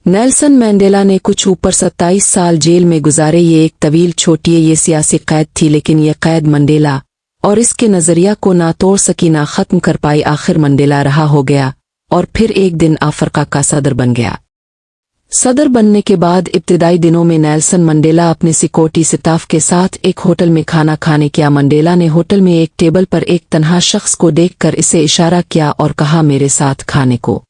Nelson Mandela ने कुछ ऊपर 27 साल जेल में गुजारे। ये एक तवील छोटी ये सियासी कैद थी, लेकिन ये कैद मंडेला और इसके नज़रिया को ना तोड़ सकी ना ख़त्म कर पाई। आखिर मंडेला रहा हो गया और फिर एक दिन अफ्रीका का सदर बन गया। सदर बनने के बाद इब्तिदाई दिनों में नेल्सन मंडेला अपने सिक्योरिटी स्टाफ के साथ एक होटल में खाना खाने गया। मंडेला ने होटल में एक टेबल पर एक तन्हा शख्स को देखकर इसे इशारा किया और कहा, मेरे साथ खाने को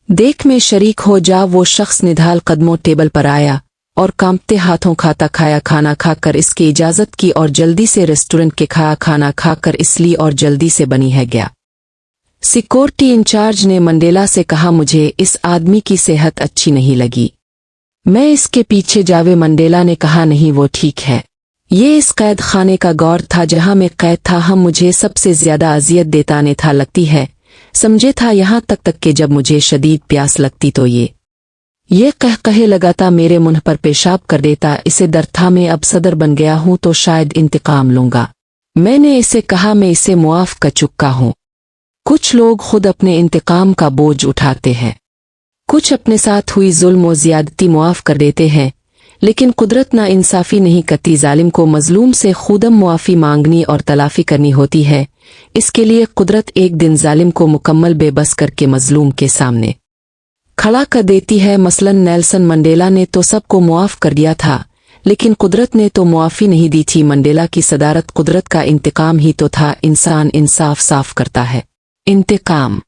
देख में शरीक हो जा। वो शख्स निढाल कदमों टेबल पर आया और कांपते हाथों खाता खाया। खाना खाकर इसकी इजाज़त की और जल्दी से रेस्टोरेंट के खाना खाकर इसलिए और जल्दी से बनी है गया। सिक्योरिटी इंचार्ज ने मंडेला से कहा, मुझे इस आदमी की सेहत अच्छी नहीं लगी, मैं इसके पीछे जावे। मंडेला ने कहा, नहीं वो ठीक है। ये इस कैद खाने का गौर था जहां मैं कैद था। हम मुझे सबसे ज्यादा अजियत देता ने था लगती है, समझे था। यहाँ तक कि जब मुझे शदीद प्यास लगती तो ये कहे लगाता मेरे मुंह पर पेशाब कर देता। इसे डर था मैं अब सदर बन गया हूं तो शायद इंतकाम लूंगा। मैंने इसे कहा, मैं इसे मुआफ कर चुका हूं। कुछ लोग खुद अपने इंतकाम का बोझ उठाते हैं, कुछ अपने साथ हुई जुल्म और ज़्यादती मुआफ कर देते हैं, लेकिन कुदरत ना इंसाफी नहीं करती। जालिम को मजलूम से खुदम मुआफ़ी मांगनी और तलाफ़ी करनी होती है। इसके लिए कुदरत एक दिन जालिम को मुकम्मल बेबस करके मजलूम के सामने खड़ा कर देती है। मसलन नेल्सन मंडेला ने तो सबको मुआफ़ कर दिया था, लेकिन कुदरत ने तो मुआफ़ी नहीं दी थी। मंडेला की सदारत कुदरत का इंतकाम ही तो था। इंसान इंसाफ साफ करता है, इंतकाम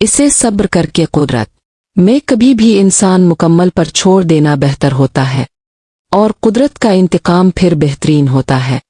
इसे सब्र करके कुदरत में कभी भी इंसान मुकम्मल पर छोड़ देना बेहतर होता है, और कुदरत का इंतकाम फिर बेहतरीन होता है।